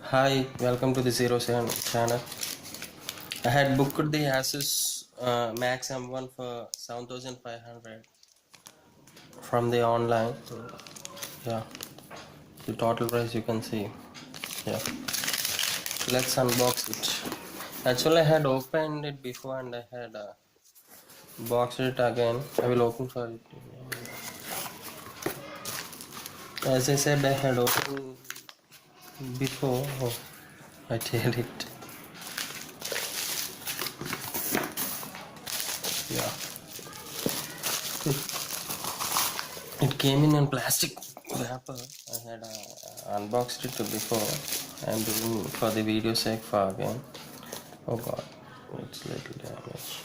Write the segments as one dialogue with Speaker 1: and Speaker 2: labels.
Speaker 1: Hi, welcome to the 07 channel. I had booked the Asus Max M1 for 7,500 from the online. Yeah, the total price you can see. Yeah, let's unbox it. Actually, I had opened it before and I had boxed it again. I will open for it. As I said, I had opened before. Oh, I tear it. Yeah. It came in plastic wrapper. I had unboxed it before. I'm doing for the video sake for again. Oh god, it's little damage.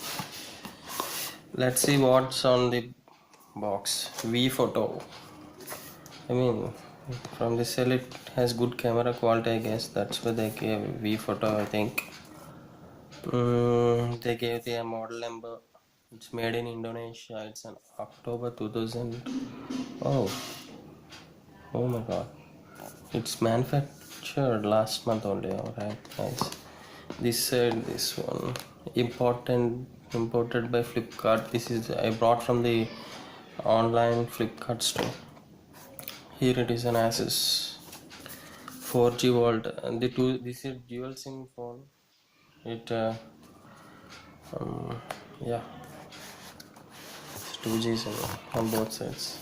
Speaker 1: Let's see what's on the box. V photo. I mean, from the cell it has good camera quality. I guess that's why they gave V photo. I think. They gave the model number. It's made in Indonesia. It's an October 2000. Oh, oh my god. It's manufactured last month only. Alright, nice. This one imported by Flipkart. This is I brought from the online Flipkart store. Here it is an Asus 4G volt. And the two this is dual SIM phone. It um, yeah, it's 2G SIM on both sides.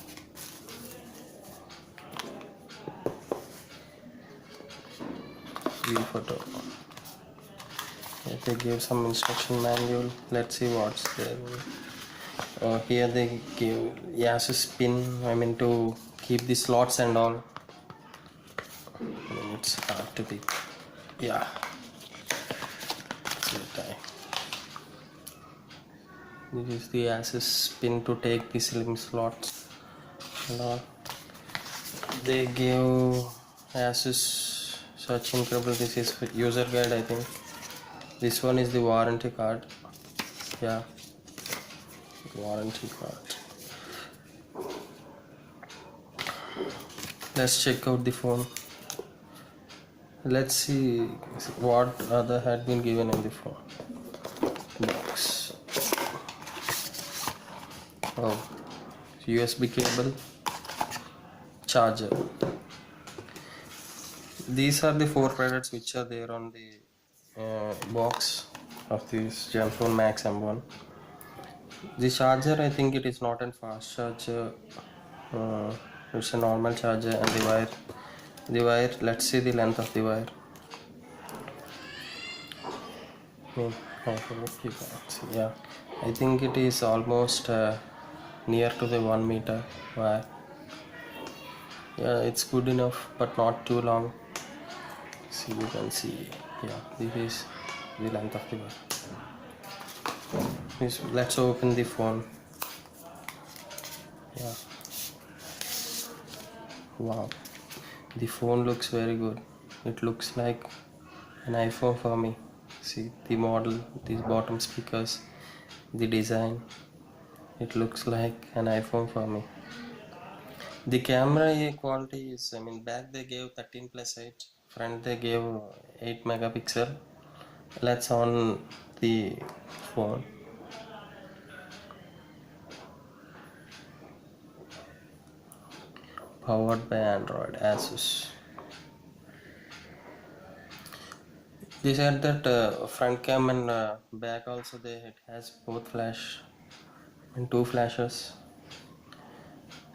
Speaker 1: View photo. They give some instruction manual. Let's see what's there. Here they give Asus pin. I mean to keep the slots and all. I mean it's hard to be. Yeah. This is the Asus pin to take the slim slots. And all. They give Asus such incredible. This is user guide. I think this one is the warranty card. Yeah. Warranty card. Let's check out the phone. Let's see what other had been given in the phone box. Oh, USB cable, charger. These are the four products which are there on the box of this Gen phone Max M1. The charger, I think it is not a fast charger. It's a normal charger, and the wire. The wire. Let's see the length of the wire. Yeah, I think it is almost near to the 1 meter wire. Yeah, it's good enough, but not too long. See, you can see. Yeah, this is the length of the wire. Let's open the phone. Yeah. Wow, the phone looks very good. It looks like an iPhone for me. See the model, these bottom speakers, the design. It looks like an iPhone for me. The camera quality is, I mean, back they gave 13+8, front they gave 8 megapixel. Let's on the phone. Powered by Android, Asus. They said that front cam and back also it has both flash and two flashes.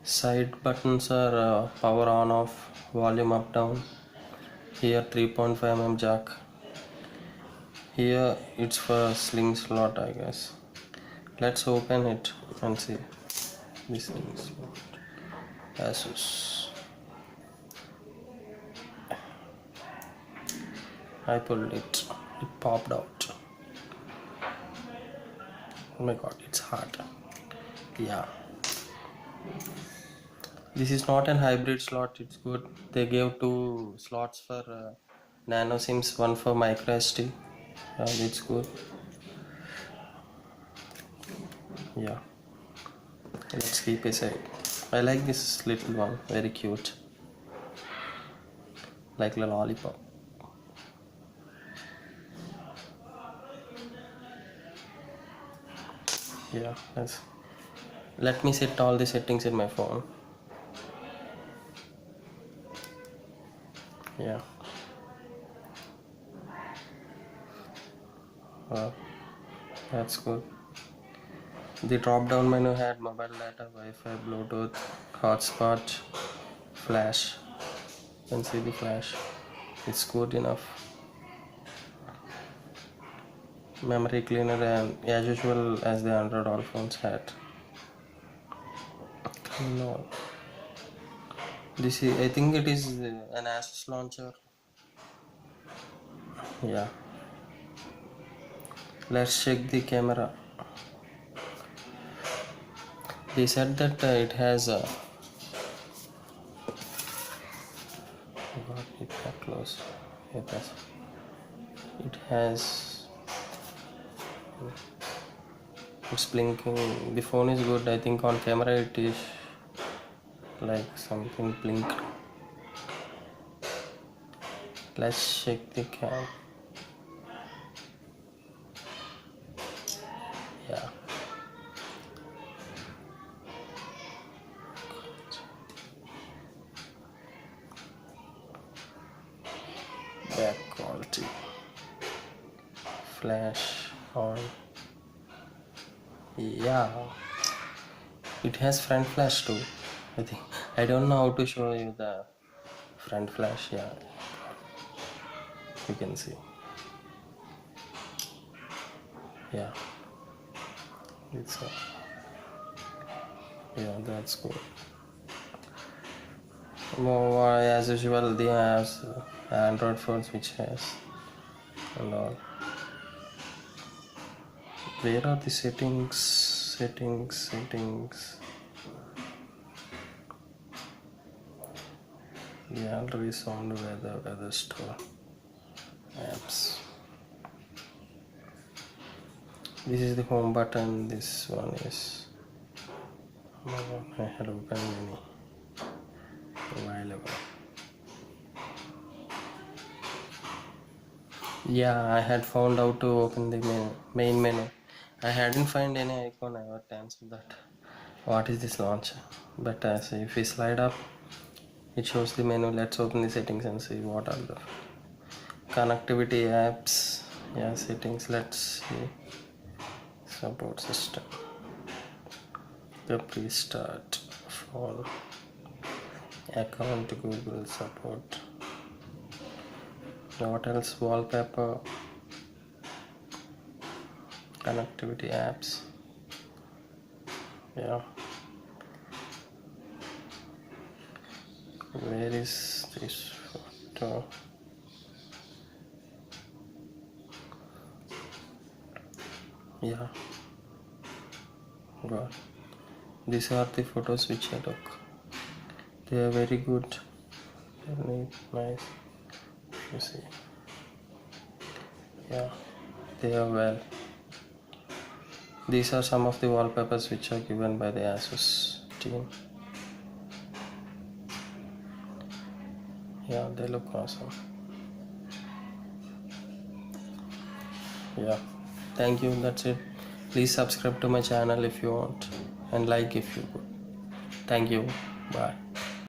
Speaker 1: Side buttons are power on off, volume up down. Here 3.5 mm jack. Here it's for sling slot, I guess. Let's open it and see. This sling slot. Asus. I pulled it. It popped out. Oh my god, it's hard. Yeah. This is not an hybrid slot, it's good. They gave two slots for nano sims, one for micro SD. It's good. Yeah. Let's keep aside. I like this little one, very cute. Like a lollipop. Yeah, let me set all the settings in my phone. Yeah. Wow, that's good. The drop down menu had mobile data, Wi-Fi, Bluetooth, hotspot, flash. You can see the flash. It's good enough. Memory cleaner, and as usual as the Android all phones had. No, this is, I think it is an Asus launcher. Yeah. Let's check the camera. They said that it has got it that close. It has it's blinking. The phone is good. I think on camera it is like something blinked. Let's check the cam. Yeah. Back quality. Flash on. Yeah. It has front flash too. I think I don't know how to show you the front flash. Yeah. You can see. Yeah. It's yeah, that's good. More as usual, they have Android phones which has and all. Where are the settings? Settings. Gallery, sound, weather store, apps. This is the home button. This one is. I had opened many a while ago. Yeah, I had found out to open the main menu. I hadn't found any icon. I would answer that. What is this launcher? But if we slide up, it shows the menu. Let's open the settings and see what are the connectivity apps. Yeah, settings. Let's see. Support system. The restart phone. Account Google support. What else? Wallpaper. Connectivity apps. Yeah. Where is this photo? Yeah. God. These are the photos which I took. They are very good. Very nice. You see. Yeah. They are well. These are some of the wallpapers which are given by the Asus team. Yeah, they look awesome. Yeah. Thank you. That's it. Please subscribe to my channel if you want and like if you could. Thank you. Bye.